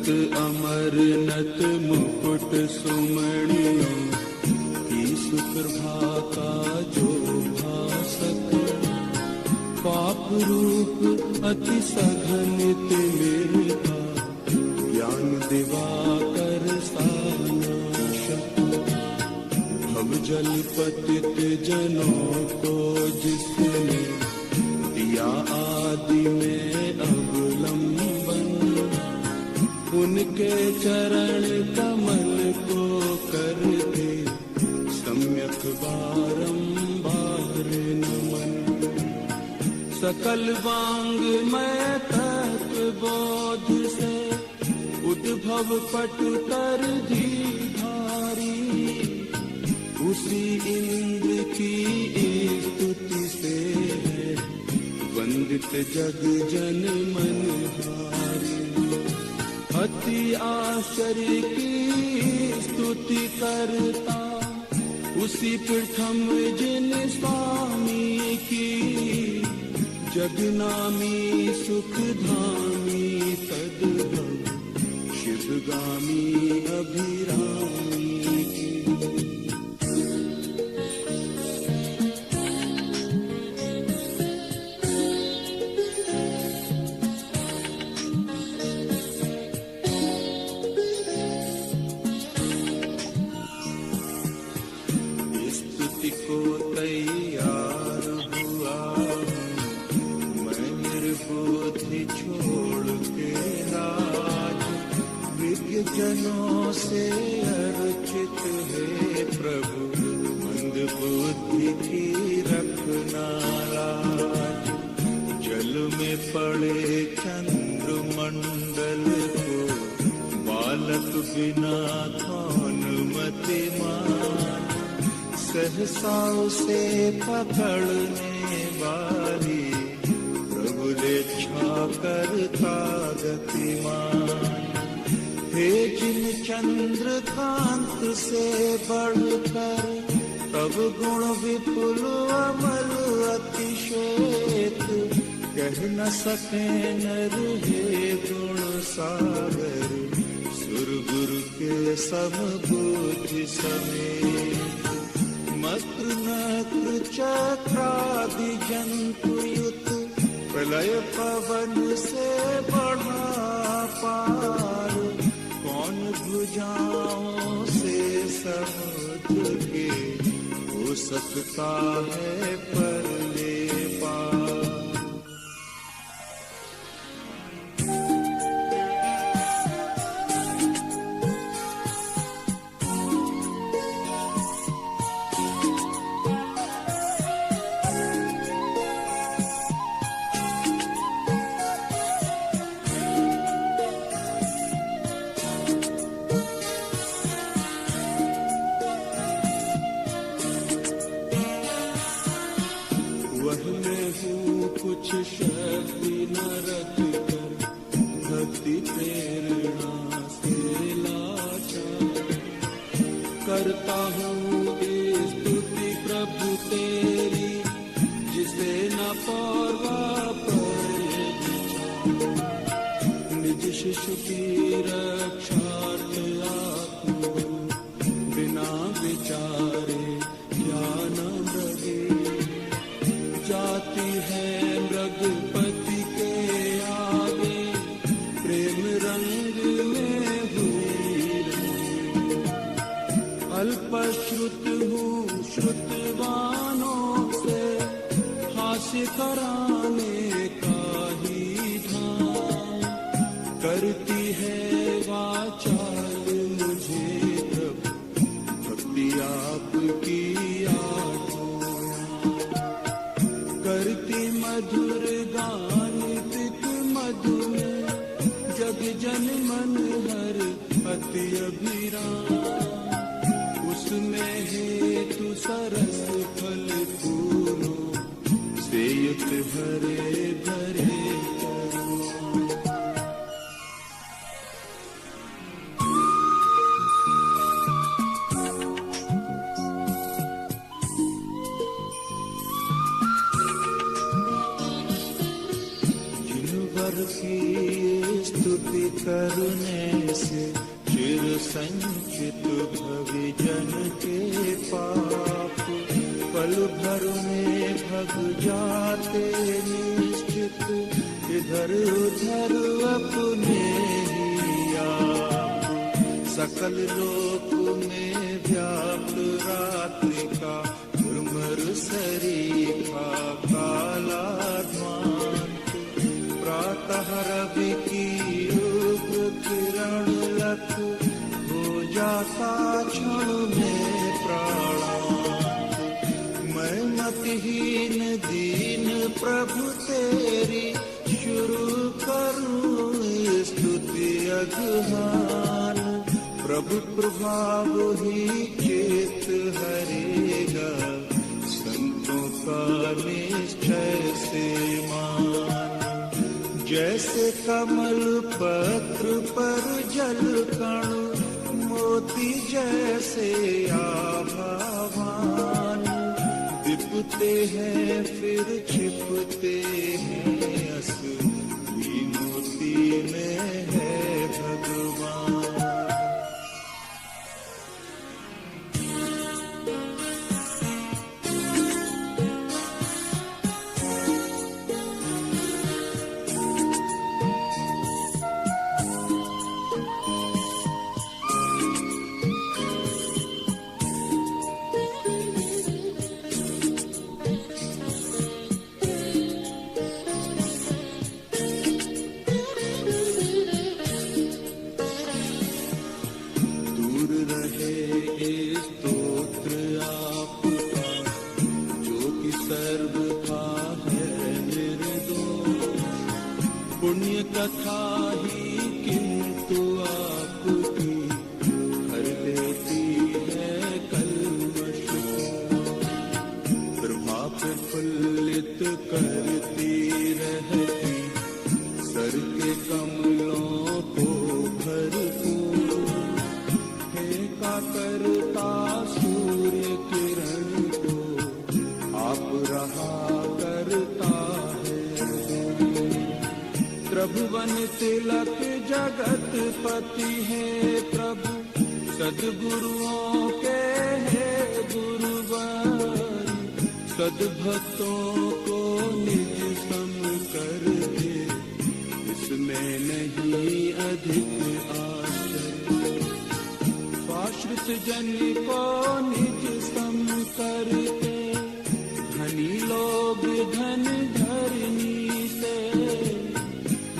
रक्त अमर नत मुकुट सुमणियों की सुप्रभा का जो भासक, पाप रूप अति सघन तिमिरता, ज्ञान दिवाकर सानाशक। भव जल पतित जनों को जिसने दिया आदि में अवलंबन, उनके चरण कमल को करते सम्यक बारंबार नमन। सकल वांग मैं तत्व बोध से उद्भव पटुतर धारी, उसी इंद्र की स्तुति से है वंदित जग जन मनहारी। अति आश्चर्य की स्तुति करता उसी प्रथम जिन स्वामी की, जगनामी सुखधामी तद्भव शिवगामी अभिरामी की। तैयार हुआ मैं निर्बुद्धि छोड़ के राज, विज्ञ जनों से अर्चित है प्रभु, मंद बुद्धि की रखना लाज। जल में पड़े चंद्र मंडल को बालक बिना कौन मति मान, सहसा उसे पकड़ने वाली प्रभु लेच्छा करता गतिमान। हे जिन चंद्र कांत से बढ़कर तब गुण विपुल अमल अतिशेत, कह न सके नर हे गुण सागर, सुर गुरु के समबुद्धि समेत। मत्र नक्र चक्रादि जंतुयुत, प्रलय पवन से बढ़ा पार, कौन भुजाओं से समुद्र के हो सकता है पर ले पार। कुछ शक्ति न रख कर भक्ति प्रेरणा से लाचार, करता हूँ स्तुति प्रभु तेरी, जिसे न पौरवा पड़े विचार। निज शिशु की रक्षार्थ आत्मा बिना विचारे क्या न लगे, जाती है मृगपति के आगे प्रेम रंग में हुई रंगी। अल्पश्रुत हूँ श्रुतवानों से हास्य कराने का ही धाम, करती है वाचाल मुझे प्रभु भक्ति आपकी करती मधुर गान तिक मधु में, जग जन मन हर अति अभिराम। उसमें हेतु सरस फल फूलों से युक्त भरे भरे की स्तुति करुणे से चिर संचित भवि जन के पाप पल भर में भग जाते निश्चित इधर उधर अपने ही आप सकल लोक में व्याप्त रात्रि का भ्रमर सरीखा काला ध्वांत प्रातः रवि की उग्र किरण लख हो जाता क्षण में प्राणांत मैं मतिहीन दीन प्रभु तेरी शुरू करूं स्तुति अगुहान प्रभु प्रभाव ही चेत हरेगा संतों का निश्चय से मान जैसे कमल पत्र पर जल कण मोती जैसे आभावान दिखते हैं फिर छिपते हैं असली मोती में है भगवान। पुण्य कथा ही किंतु आपकी हर देती है कल्मश प्रभा प्रफुल्लित करती रहती सर के कमलों को भरपूर फेंका करता सूर्य किरण को आप रहा करता प्रभुवन तिलक जगत पति है प्रभु सद्गुरुओं के है गुरुवर सद्भक्तों को निज सम कर दे इसमें नहीं अधिक आश्चर्य स्वाश्रित जन को निज सम करते धनी लोग धन धरनी से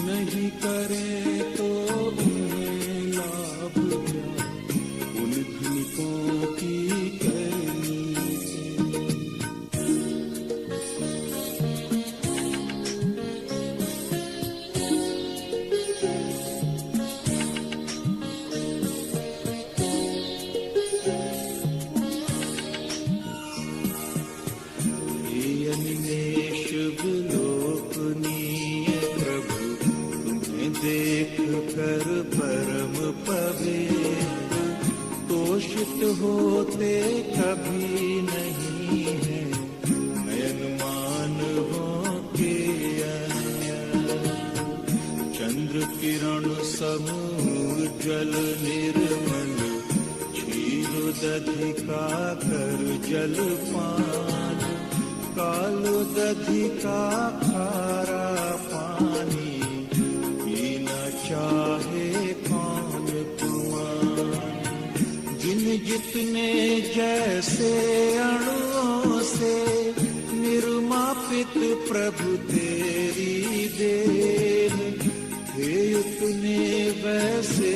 नहीं करे तो उन्हें लाभ क्या उन धनिकों की करनी ये अनिमेष विलोकनीय देख कर परम पवित्र तोषित होते कभी नहीं है नयन मानवों के अन्य चंद्र किरण समूह जल निर्मल क्षीर दधि का कर जल पान कालो दधि का खारा पानी चाहे कौन कुआं जिन जितने जैसे अणुओं से निर्मापित प्रभु तेरी देह हे उतने वैसे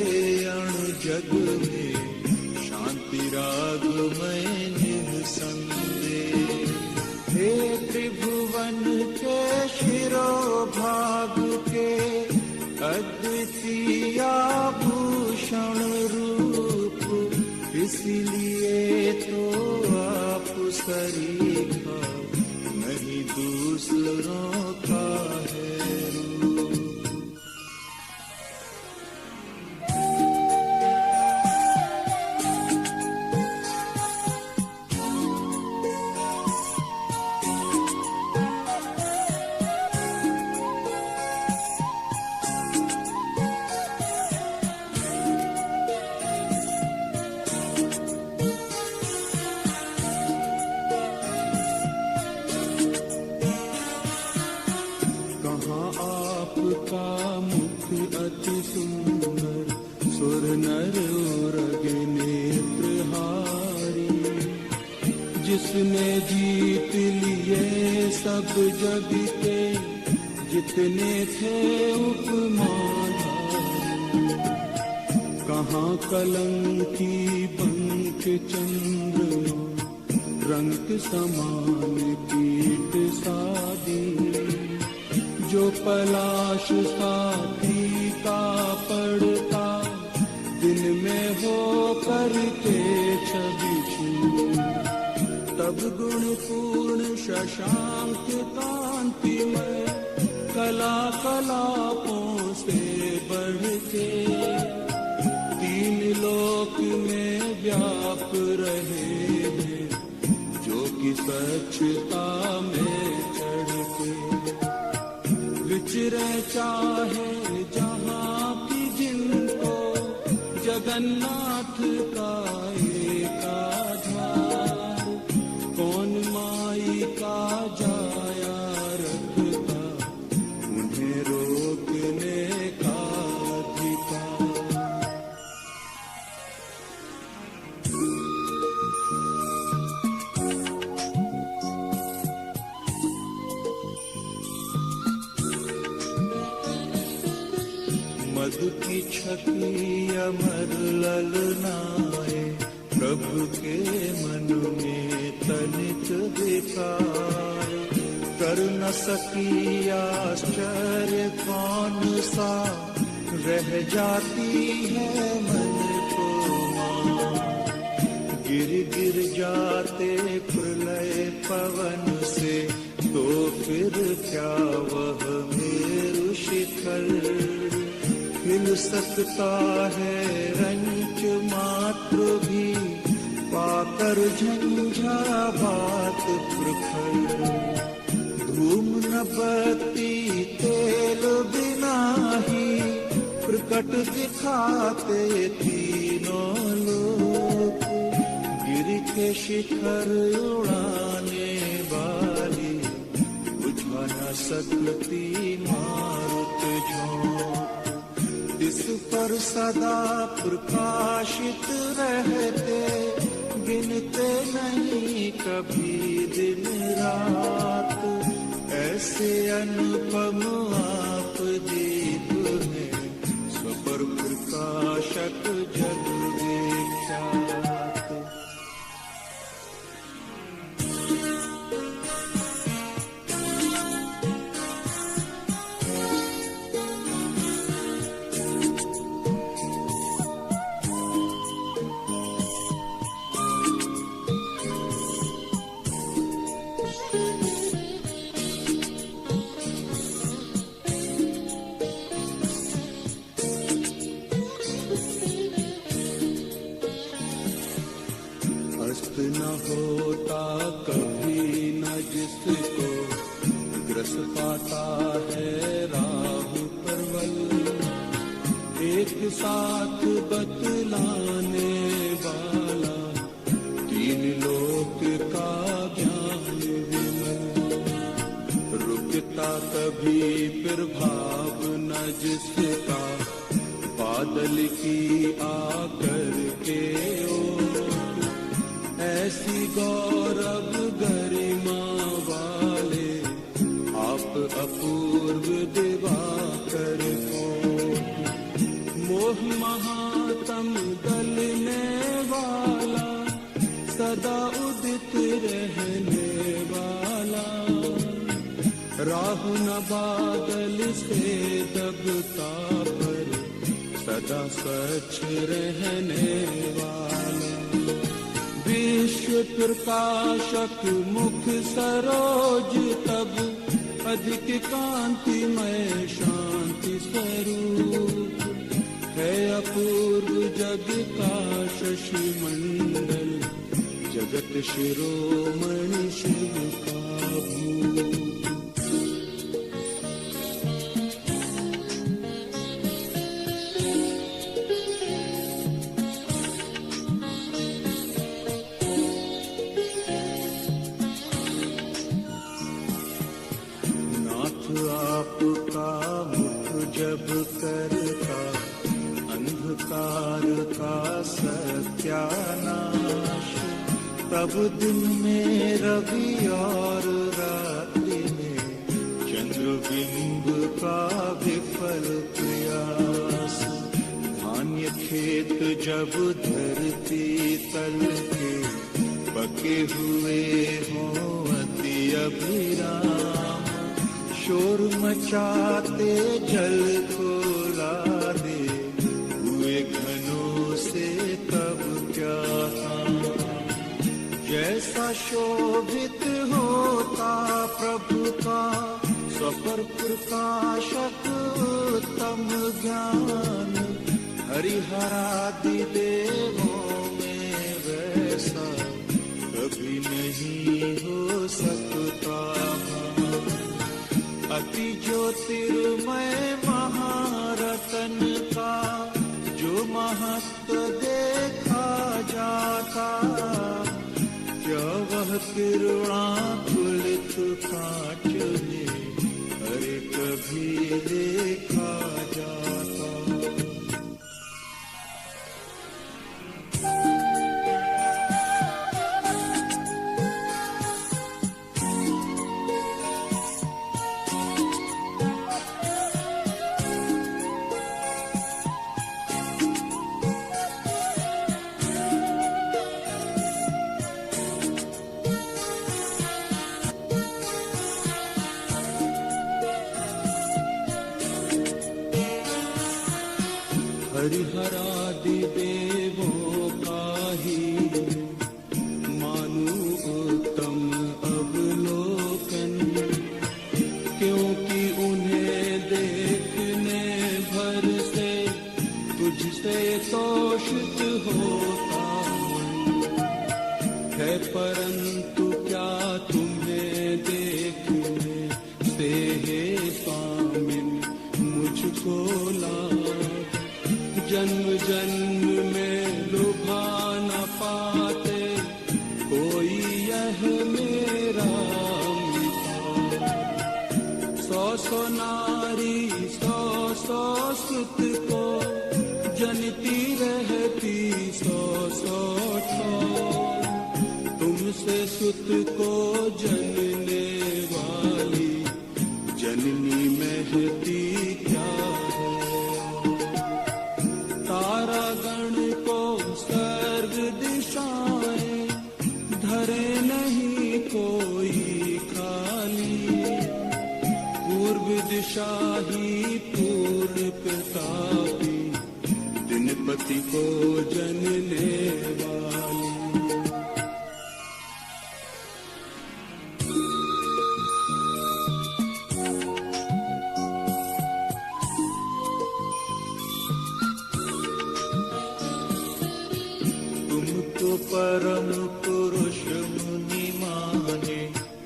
अणु जग में शांति राग में निसंदेह हे त्रिभुवन के शिरोभाग के अद्वितीय भूषण रूप इसलिए तो आप सरीखा नहीं दूसरों का है रूप। नर उरग नेत्रहारी, जिसने जीत लिए सब जग के जितने थे उपमाधारी। कहाँ कलंकी पंख चंद्रमा, रंग समान कीट सादी, जो पलाश साथी का पड़ता दिन में हो करके छवि छू। तब गुण पूर्ण शशांक कांतिमय, कला कलापों से बढ़ के तीन लोक में व्याप रहे हैं, जो कि स्वच्छता में चढ़ के विचरे चाहे जहाँ की जिनको जगन्नाथ का एक आधार। कौन माई का जाया रखता उन्हें रोकने का अधिकार। मधु की छकी अमर ललनाए, प्रभु के मन में तनिक विकार। कर न सकी आश्चर्य कौन सा, रह जाती है मन को मां। गिर गिर जाते प्रलय पवन से, तो फिर क्या वह मेरु शिखर। हिल सकता है रंच मात्र भी, पाकर झंझावात प्रखर। धूम न बत्ती तेल बिना ही, प्रकट दिखाते तीनों लोक। गिर के शिखर उड़ाने वाली, बुझा न सकती मारुत झोंक। इस पर सदा प्रकाशित रहते, गिनते नहीं कभी दिन रात। ऐसे अनुपम आप दीप हैं, स्वपर प्रकाशक जग विख्यात। न होता कभी न जिसको, ग्रस पाता है राहु परवल। एक साथ बतलाने वाला, तीन लोक का ज्ञान विमल। रुकता कभी फिर भाव न जिसका, बादल की आकर के ओर। ऐसी गौरव गरिमा वाले, आप अपूर्व दिवाकर को। मोह महातम गलने वाला, सदा उदित रहने वाला। राहु न बादल से दबता पर, सदा स्वच्छ रहने वाला। विश्व प्रकाशक मुख सरोज तब, अधिक कांतिमय शांति स्वरूप। है अपूर्व जग का शशि मंडल, जगत शिरोमणि शिव का भूप। आपका मुख जब करता, अंधकार का सत्यानाश। तब दिन में रवि और रात्रि में चंद्रबिंब का विफल प्रयास। धान्य खेत जब धरती तल के पके हुए हों अति अभिराम। शोर मचाते जल को ला दे हुए घनों से तब क्या काम। जैसा शोभित होता प्रभु का स्वपर प्रकाशक उत्तम ज्ञान। हरिहरादि देवों में वैसा कभी नहीं हो सकता। अति ज्योतिर्मय महारतन का जो महत्व देखा जाता। क्या वह किरणाकुलित कांच में अरे कभी देखा जाता। हरिहरादि देवों का ही मानो उत्तम अवलोकन। क्योंकि उन्हें देखने भर से तुझसे तोषित होता है। परंतु क्या तुम्हें देखने से हे स्वामी मुझको जन्म जन्म में लुभा न पाते कोई यह मेरा मित्र। सौ सौ नारी सौ सौ सुत को जनती रहती सौ सौ ठोर। तुमसे सुत को जनने वाली जननी महती क्या है। तारागण को सर्ग दिशाएं धरे नहीं कोई खाली। पूर्व दिशा ही पूर्ण प्रतापी दिनपति को जनने वाली। परम पुरुष मुनि माने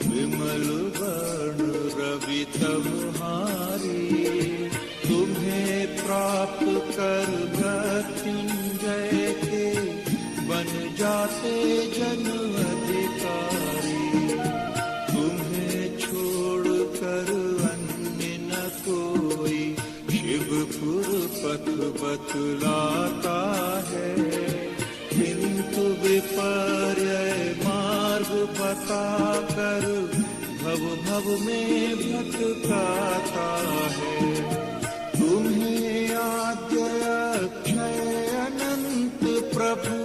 विमल वर्ण रवि तुम्हारी। तुम्हें प्राप्त कर मृत्युंजय के बन जाते जन अधिकारी। तुम्हें छोड़ कर अन्य न कोई शिवपुर पथ बतलाता है। किंतु विपर्य मार्ग बता कर भव भव में भटकाता है। तुम्हें आद्य अक्षय अनंत प्रभु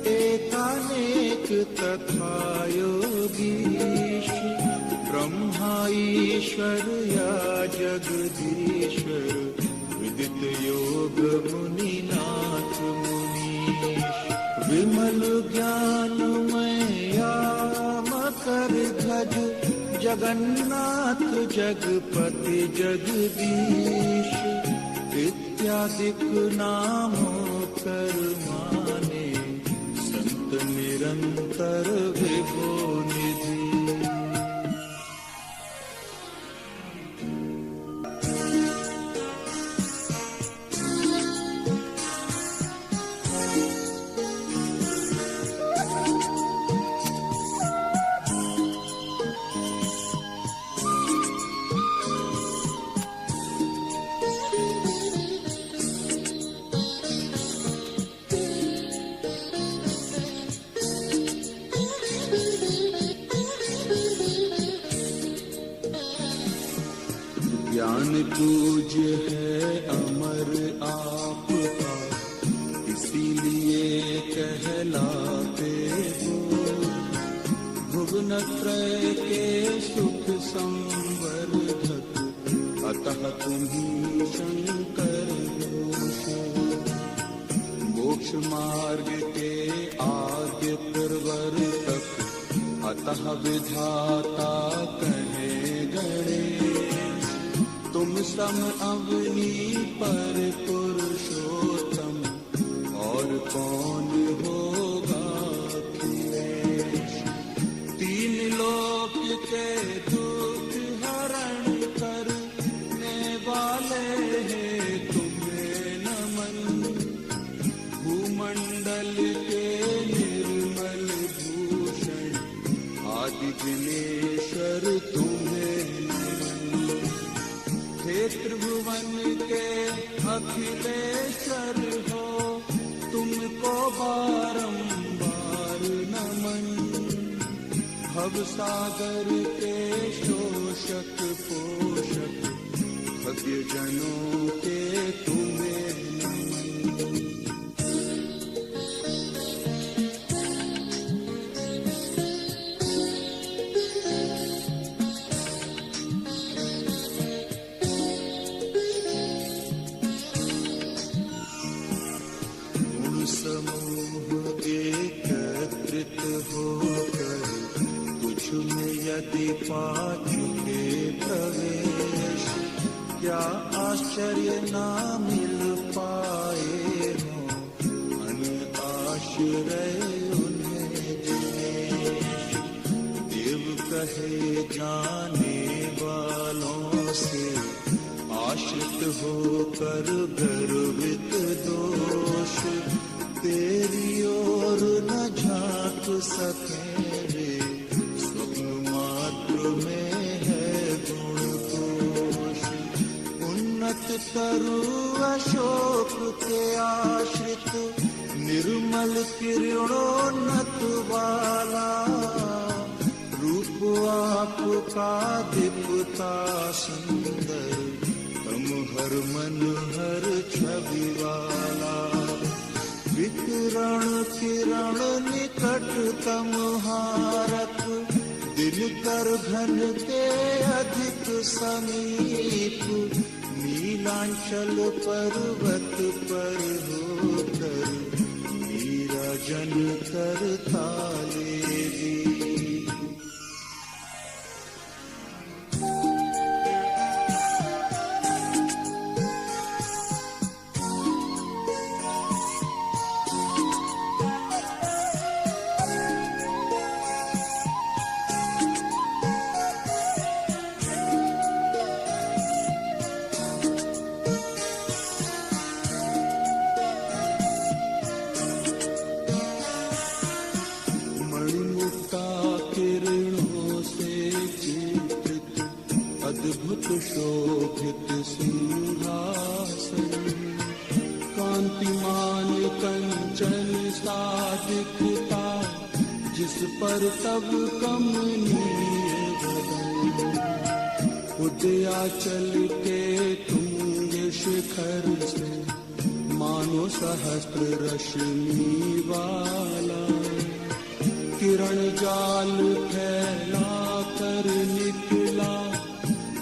एकानेक तथा योगीश। ब्रह्मा ईश्वर या जगदीश्वर विदित योग मुनिनाथ मुनीश। विमल ज्ञानमया मकर ध्वज जगन्नाथ जगपति जगदीश। इत्यादिक नामों कर माने संत निरंतर विभो निधि। ज्ञान पूज्य है अमर आपका, इसीलिए कहलाते हो। भुवनत्रय के सुख संवर्धक, अतः तुम्ही शंकर हो। मोक्ष मार्ग के आद्य प्रवर्तक, अतः विधाता कहे गणेश। तुम सम अवनी पर पुरुषोत्तम, और कौन होगा अखिलेश। तीन लोक के दुख हरण करने वाले हैं तुम्हें नमन। भूमंडल के निर्मल भूषण, आदि दिनेश्वर तुम्हें नमन। हे त्रिभुवन के अखिलेश्वर हो, तुमको बारंबार नमन। भव सागर के शोषक पोषक, भव्य जनों के तुम्हें नमन। समूह एकत्रित होकर, तुझ में यदि पा चुके प्रवेश, क्या आश्चर्य ना मिल पाए हो अन आश्रय उन्हें दिनेश। देव कहे जाने वालों से, आश्रित होकर गर्वित दोष। तेरी ओर न झांक सके रे, स्वप्न मात्र में है गुण दोष। उन्नत तरु अशोक के आश्रित, निर्मल किरणोन्नत वाला। रूप आपका दीप्ता सुंदर, तम हर मन हर छवि वाला। विकिरण किरण निकटतम हारक, दिनकर घन के अधिक समीप। नीलांचल पर्वत पर होकर, मीरा जन करता लेवी। अद्भुत शोभित सिंहासन, कांतिमान कंचन सा दिखता, जिस पर तब कमनीय बदन। उदयाचल के तुंग शिखर से, मानो सहस्त्र रश्मि वाला। किरण जाल फैला कर निकला,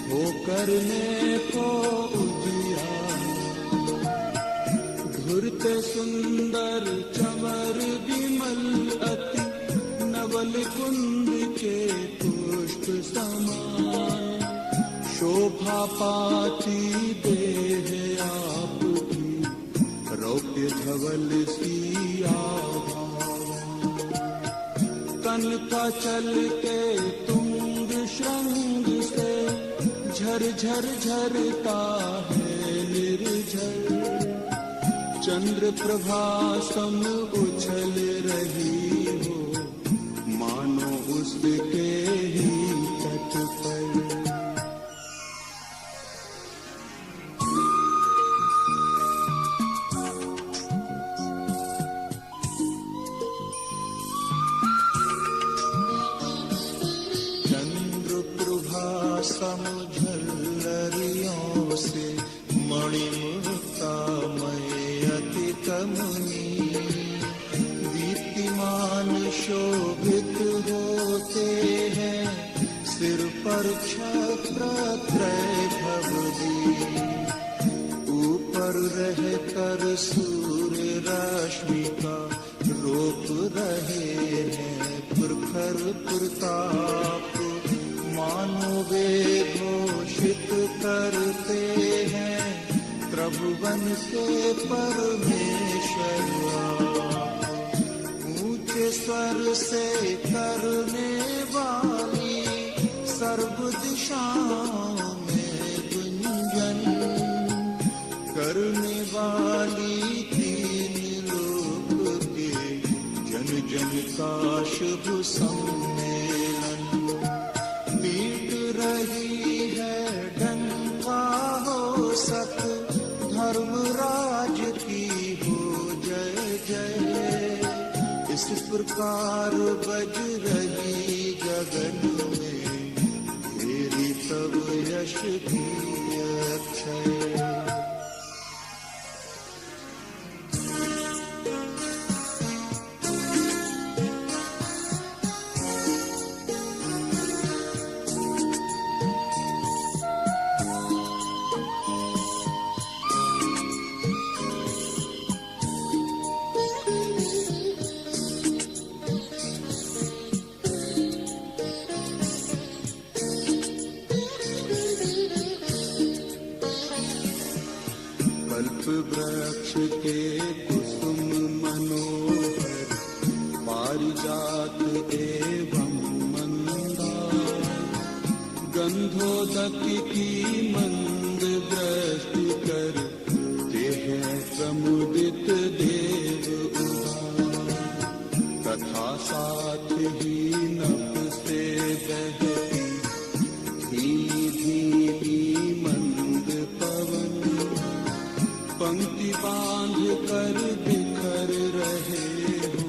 हो करने को उजियारा। धुरते सुंदर चमर विमल अति, नवल कुंद के पुष्प समान। शोभा पाती देह आपकी, रौप्य धवल सी आभा। कनकाचल के तुंग श्रृंग से, झर झर झरता है निर्झर। चंद्र प्रभा सम उछल रही हो, मानो उसके ही तट पर। समुझल्लरिया मणिमुक्तामय अति कमनी, दीप्तिमान शोभित होते हैं सिर पर छत्र त्रैभवदी। ऊपर रहकर सूर्य रश्मि का रोक रहे हैं प्रखर प्रताप, मानो वे घोषित करते हैं त्रिभुवन के परमेश्वर आप। ऊंचे स्वर से करने वाली सर्व दिशाओं में गुंजन, करने वाली तीन लोक के जन जन का शुभ सम्मेलन। पीट रही है डंका हो सत, धर्मराज की हो जय जय। इस प्रकार बज रही गगन में मेरी तब यश की अक्षय। वृक्ष के कुसुम मनोहर, पारिजात एवं मंदार, गंधोदक की मंद दृष्टि करते हैं समुदित देव उदार। तथा साथ ही नभ से बहती धीमी मंद पवन, पंक्ति बांध कर बिखर रहे हो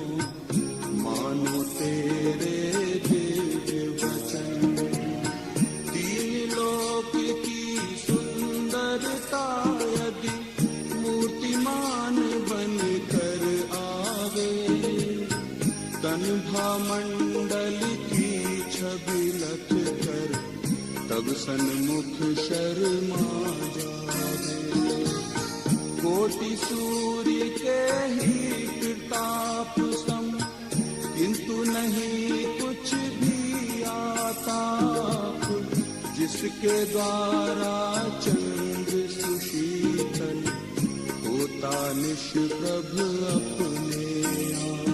मानो तेरे दिव्य वचन। तीन लोक की सुंदरता यदि मूर्तिमान बन कर आवे, तन भामंडल की छवि लख कर तब सन्मुख शर्मा जावे। कोटि सूर्य के ही प्रताप सम, किंतु नहीं कुछ भी आता, जिसके द्वारा चंद्र सुशीतल होता निष्प्रभ अपने आप।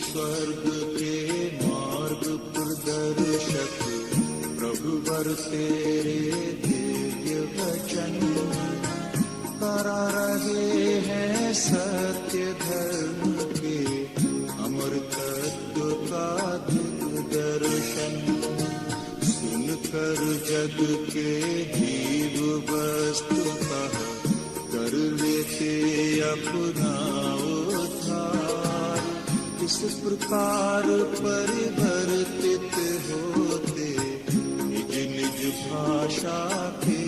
स्वर्ग के मार्ग प्रदर्शक प्रभुवर तेरे दिव्य वचन, करा रहे हैं सत्य धर्म के अमर तत्व का दिग्दर्शन। सुनकर जग के जीव वस्तुतः कर लेते अपना उद्धार। इस प्रकार परिवर्तित होते निज निज भाषा के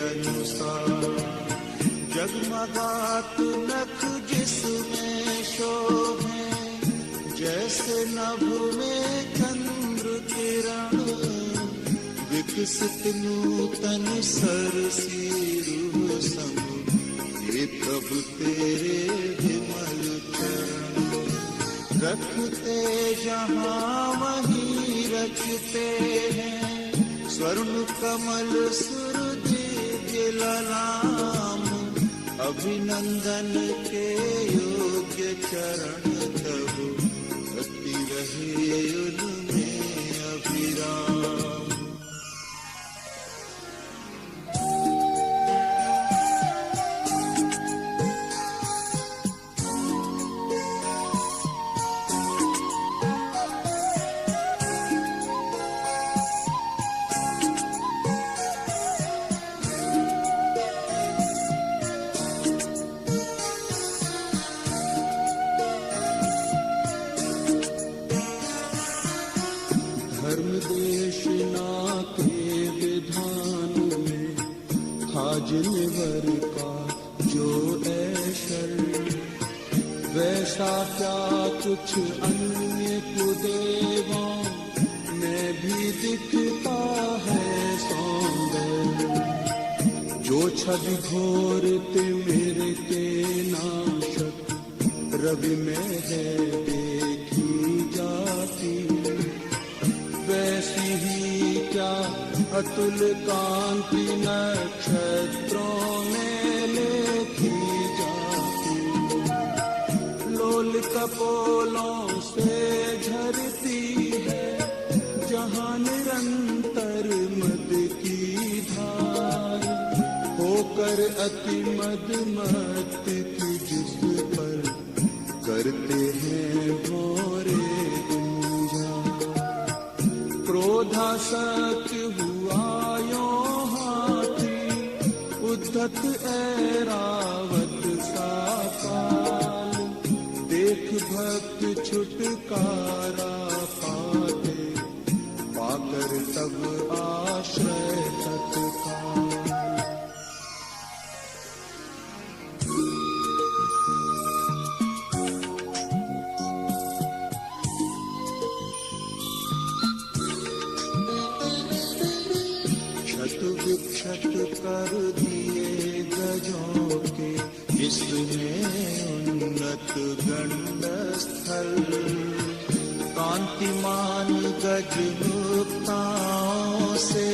अनुसार। जगमगात नख जिसमें शोभे, जैसे नभ में चंद्र किरण, विकसित नूतन सरसी रूह संग, ये प्रभु तेरे विमल चरण। रखते जहाँ वहीं रखते हैं, स्वर्ण कमल सुर दिव्य ललाम। अभिनंदन के योग्य चरण तब रति रहे उनमें अभिराम। विधान में था जिनवर का जो ऐशर, वैसा क्या कुछ अन्य कुदेवों में भी दिखता है सौंदर्य। जो छवि घोर तिमिर के नाशक रवि में है देखी जाती, वैसी ही क्या अतुल कांति नक्षत्रों में लेखी जाती। लोल कपोलों से झरती है जहां निरंतर मद की धार, होकर अति मदमत की जिस पर करते हैं भोरे क्रोधासक्त हुआ यो हाथी, उद्धत ऐरावत सा काल, देख भक्त छुटकारा पाते, पाकर तब आश्रय तत्काल। विक्षत कर दिए गजों के जिसमें उन्नत गंड स्थल, कांतिमान गज मुक्ताओं से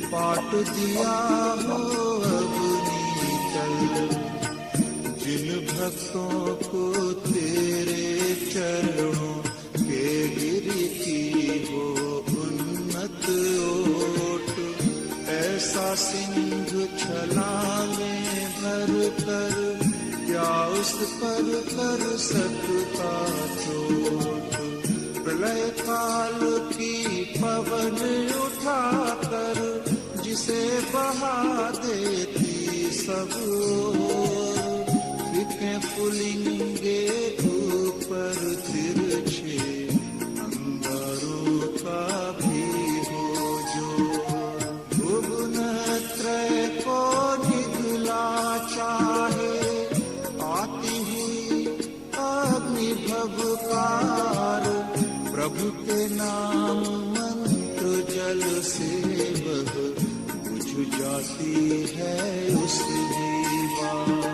पाट दिया हो अवनीतल। जिन भक्तों को तेरे चरणों के गिरी की हो उन्नत ओट, ऐसा सिंधु छलांगे भर कर क्या उस पर कर सकता चोट। प्रलय काल की पवन उठाकर जिसे बहा देती सब ओर, फिके पुलिंगे ऊपर तिरछे अंगारों का भी हो जो। त्रय को निगला चाहे आती हुई अग्नि भवकार, प्रभु के नाम मंत्र जल से वह बुझ जाती है उसी बार।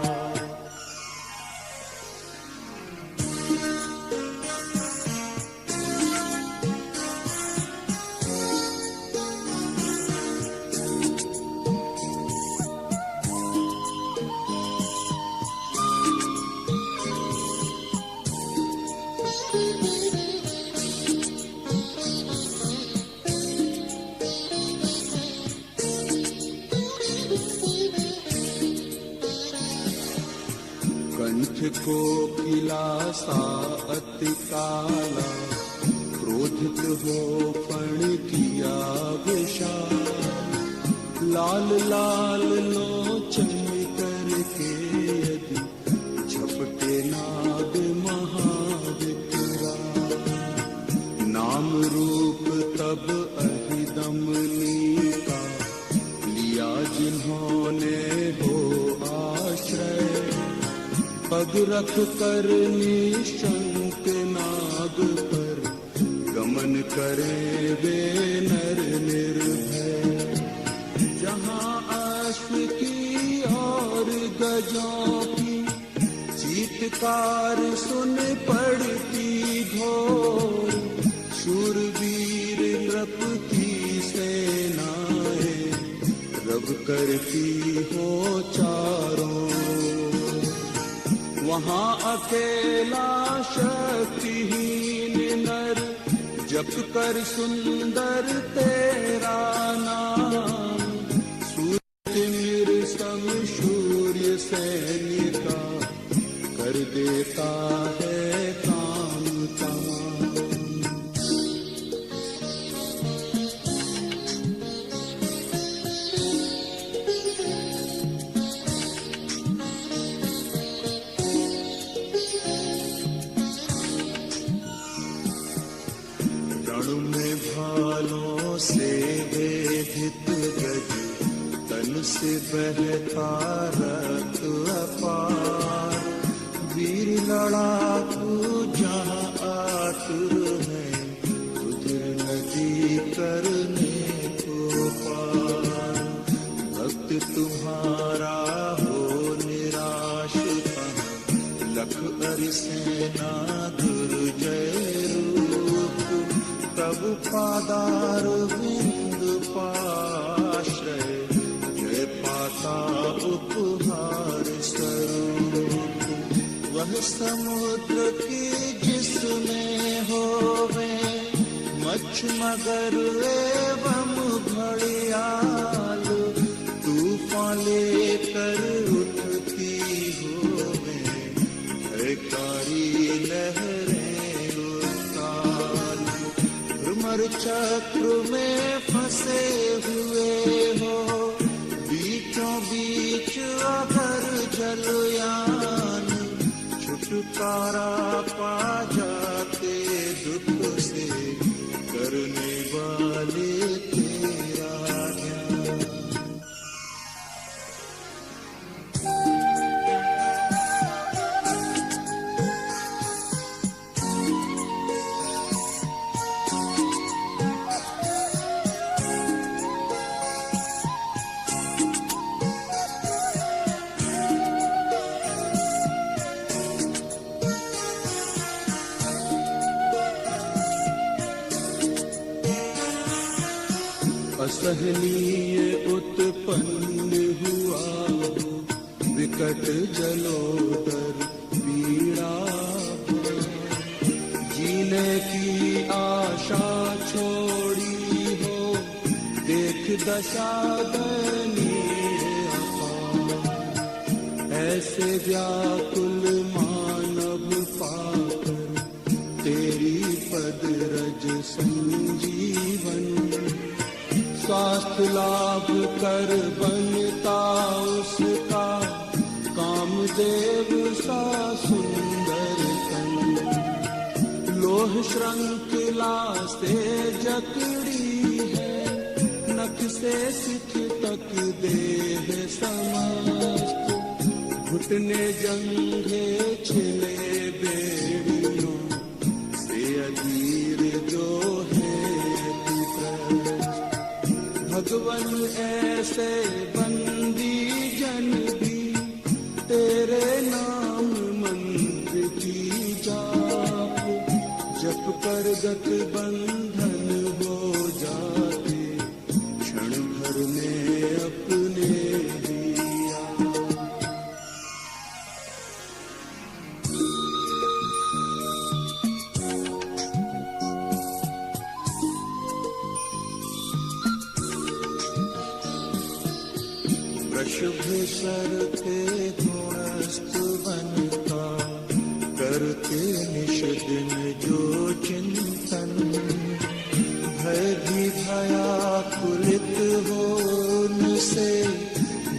को खिला सा अति काला, क्रोधित हो फण किया विशाल, लाल लाल लोचन करके यदि झपटे नाग महाविकराल। नाम रूप तब अहिदमनी का लिया जिन्होंने हो आश्रय, पग रख कर निशंक नाग पर गमन करे वे नर निर्भय। जहाँ अश्व की और गजों की चीत्कार सुन पड़ती घोर, शूरवीर नृप की सेनाएं रब करती हो चारों। वहाँ अकेला शक्तिहीन नर जप कर सुंदर तेरा नाम, सूर्य सम सूर्य सैन्य का कर देता है काम तमाम। रण में भालों से वे गज तन से बहता रक्त अपार, वीर लड़ाकू जहाँ आतुर है, उधर नदी करने को पार। भक्त तुम्हारा हो निराश कहाँ, लख अरिसेना दुर्जय रूप, तब पादार बिंद पाश्रय, जय पाता उपहार स्वरूप। वह समुद्र की जिसमें होवे मच्छ मगर एवं घड़ियाल, तूफान लेकर उठती होवे भयकारी लहरें उताल। भ्रमर चक्र में फंसे हुए हो, बीचों बीच अगर जलयान, छुटकारा पा जाते दुख से, करने वाले तेरा ज्ञान। असहनीय उत्पन्न हुआ हो, विकट जलोदर पीड़ा, जीने की आशा छोड़ी हो, देख दशा दयनीय अपार। ऐसे व्याकुल मानव पाकर तेरी पद रज संजीवन, स्वास्थ्य लाभ कर बनता उसका, कामदेव सा सुंदर तन। लोह श्रृंखला से जकड़ी है, नख से सिख तक देह समस्त, घुटने जंघे छिले बेड़ियों से अधीर जो है भगवन। ऐसे बंदी जन भी तेरे नाम मंत्र की जाप, जप कर गत बंधन हो जाते, क्षण भर में अपने दिया। शुभ सर के गुणस्त बनता, करते निश दिन जो चिंतन, भय भी भयाकुलित हो उनसे,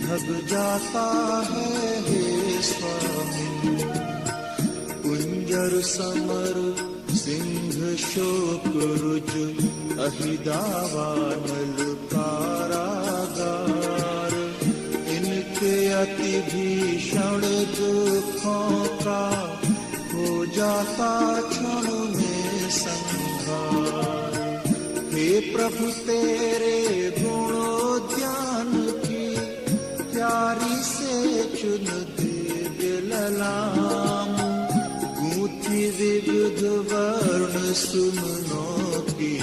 भग जाता है हे स्वामी। कुंजर समर सिंह शोक रुज, अहिदावानल कारागार, अति भीषण दुखों का हो जाता क्षण में संहार। हे प्रभु तेरे गुणोद्यान की प्यारी से चुन दे ललाम, गूंथी विविध वर्ण सुमनों की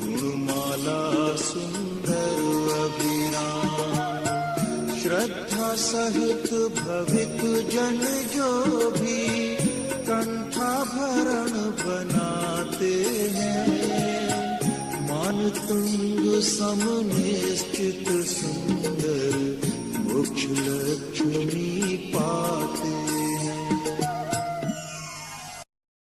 गुणमाला सुंदर अभिराम। श्रद्धा सहित भविक जन जो भी कंठाभरण बनाते हैं, मान तुंग सम निश्चित सुंदर मोक्ष लक्ष्मी पाते